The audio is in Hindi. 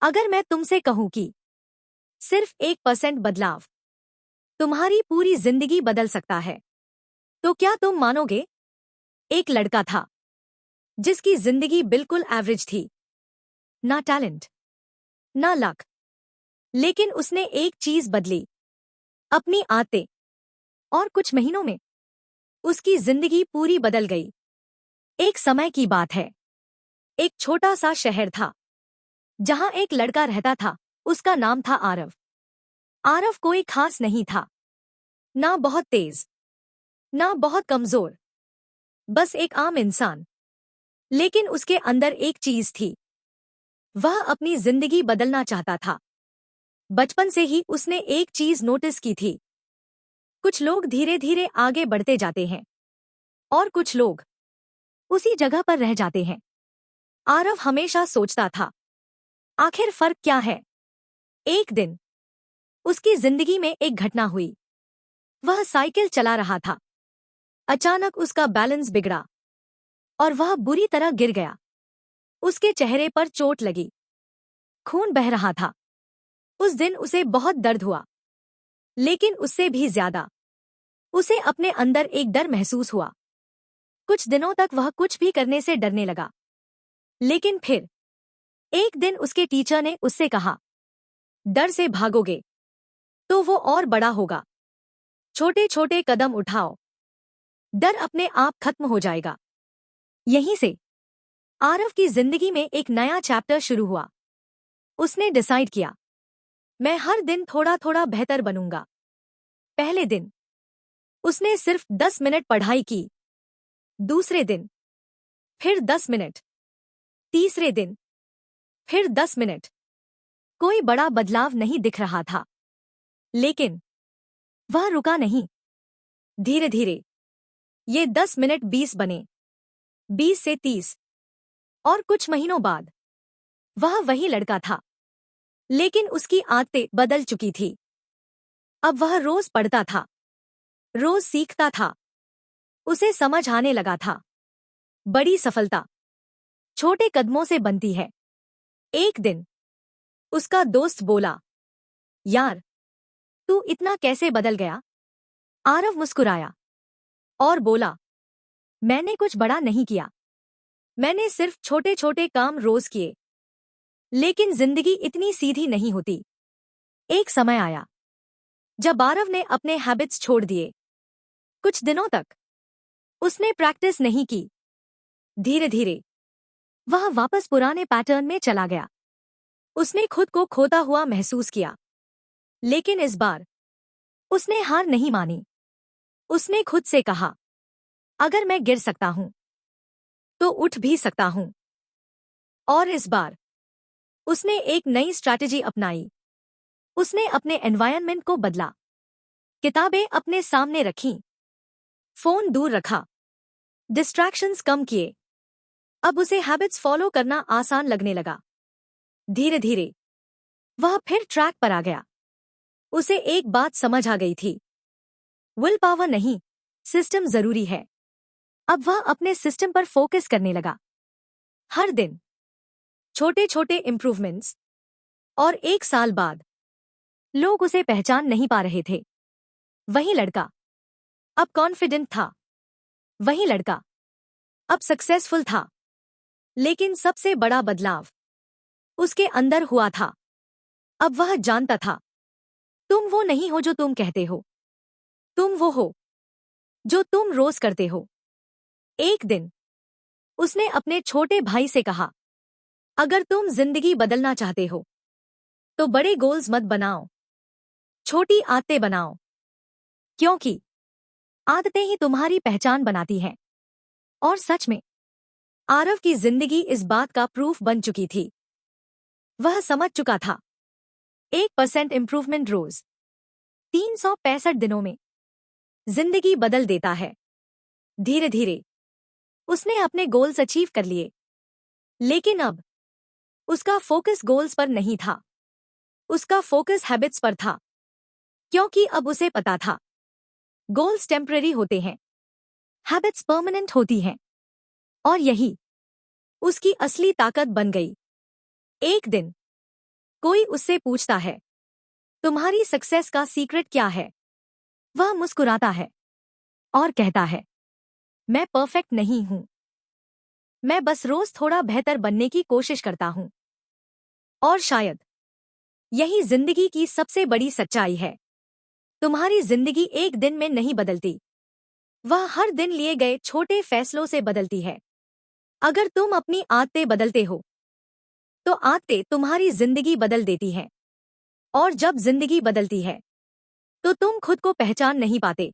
अगर मैं तुमसे कहूं कि सिर्फ 1% बदलाव तुम्हारी पूरी जिंदगी बदल सकता है, तो क्या तुम मानोगे? एक लड़का था जिसकी जिंदगी बिल्कुल एवरेज थी। ना टैलेंट, ना लक, लेकिन उसने एक चीज बदली, अपनी आदतें। और कुछ महीनों में उसकी जिंदगी पूरी बदल गई। एक समय की बात है। एक छोटा सा शहर था जहां एक लड़का रहता था। उसका नाम था आरव। आरव कोई खास नहीं था, ना बहुत तेज, ना बहुत कमजोर, बस एक आम इंसान। लेकिन उसके अंदर एक चीज थी। वह अपनी जिंदगी बदलना चाहता था। बचपन से ही उसने एक चीज नोटिस की थी। कुछ लोग धीरे धीरे आगे बढ़ते जाते हैं और कुछ लोग उसी जगह पर रह जाते हैं। आरव हमेशा सोचता था, आखिर फर्क क्या है? एक दिन उसकी जिंदगी में एक घटना हुई। वह साइकिल चला रहा था। अचानक उसका बैलेंस बिगड़ा और वह बुरी तरह गिर गया। उसके चेहरे पर चोट लगी, खून बह रहा था। उस दिन उसे बहुत दर्द हुआ, लेकिन उससे भी ज्यादा उसे अपने अंदर एक डर महसूस हुआ। कुछ दिनों तक वह कुछ भी करने से डरने लगा। लेकिन फिर एक दिन उसके टीचर ने उससे कहा, डर से भागोगे तो वो और बड़ा होगा। छोटे छोटे कदम उठाओ, डर अपने आप खत्म हो जाएगा। यहीं से आरव की जिंदगी में एक नया चैप्टर शुरू हुआ। उसने डिसाइड किया, मैं हर दिन थोड़ा थोड़ा बेहतर बनूंगा। पहले दिन उसने सिर्फ 10 मिनट पढ़ाई की। दूसरे दिन फिर 10 मिनट। तीसरे दिन फिर 10 मिनट। कोई बड़ा बदलाव नहीं दिख रहा था, लेकिन वह रुका नहीं। धीरे धीरे ये 10 मिनट 20 बने, 20 से 30, और कुछ महीनों बाद वह वही लड़का था, लेकिन उसकी आदतें बदल चुकी थी। अब वह रोज पढ़ता था, रोज सीखता था। उसे समझ आने लगा था, बड़ी सफलता छोटे कदमों से बनती है। एक दिन उसका दोस्त बोला, यार, तू इतना कैसे बदल गया? आरव मुस्कुराया और बोला, मैंने कुछ बड़ा नहीं किया। मैंने सिर्फ छोटे छोटे काम रोज किए। लेकिन जिंदगी इतनी सीधी नहीं होती। एक समय आया जब आरव ने अपने हैबिट्स छोड़ दिए। कुछ दिनों तक उसने प्रैक्टिस नहीं की। धीरे धीरे वह वापस पुराने पैटर्न में चला गया। उसने खुद को खोता हुआ महसूस किया। लेकिन इस बार उसने हार नहीं मानी। उसने खुद से कहा, अगर मैं गिर सकता हूं तो उठ भी सकता हूं। और इस बार उसने एक नई स्ट्रैटेजी अपनाई। उसने अपने एनवायरनमेंट को बदला। किताबें अपने सामने रखीं, फोन दूर रखा, डिस्ट्रैक्शंस कम किए। अब उसे हैबिट्स फॉलो करना आसान लगने लगा। धीरे धीरे वह फिर ट्रैक पर आ गया। उसे एक बात समझ आ गई थी, विल पावर नहीं, सिस्टम जरूरी है। अब वह अपने सिस्टम पर फोकस करने लगा। हर दिन छोटे छोटे इंप्रूवमेंट्स। और एक साल बाद लोग उसे पहचान नहीं पा रहे थे। वही लड़का अब कॉन्फिडेंट था। वही लड़का अब सक्सेसफुल था। लेकिन सबसे बड़ा बदलाव उसके अंदर हुआ था। अब वह जानता था, तुम वो नहीं हो जो तुम कहते हो। तुम वो हो जो तुम रोज करते हो। एक दिन उसने अपने छोटे भाई से कहा, अगर तुम जिंदगी बदलना चाहते हो तो बड़े गोल्स मत बनाओ, छोटी आदतें बनाओ। क्योंकि आदतें ही तुम्हारी पहचान बनाती हैं। और सच में आरव की जिंदगी इस बात का प्रूफ बन चुकी थी। वह समझ चुका था, 1% इंप्रूवमेंट रोज 365 दिनों में जिंदगी बदल देता है। धीरे धीरे उसने अपने गोल्स अचीव कर लिए। लेकिन अब उसका फोकस गोल्स पर नहीं था, उसका फोकस हैबिट्स पर था। क्योंकि अब उसे पता था, गोल्स टेम्पररी होते हैं, हैबिट्स परमानेंट होती हैं। और यही उसकी असली ताकत बन गई। एक दिन कोई उससे पूछता है, तुम्हारी सक्सेस का सीक्रेट क्या है? वह मुस्कुराता है और कहता है, मैं परफेक्ट नहीं हूं। मैं बस रोज थोड़ा बेहतर बनने की कोशिश करता हूं। और शायद यही जिंदगी की सबसे बड़ी सच्चाई है। तुम्हारी जिंदगी एक दिन में नहीं बदलती, वह हर दिन लिए गए छोटे फैसलों से बदलती है। अगर तुम अपनी आदतें बदलते हो, तो आदतें तुम्हारी जिंदगी बदल देती हैं। और जब जिंदगी बदलती है, तो तुम खुद को पहचान नहीं पाते।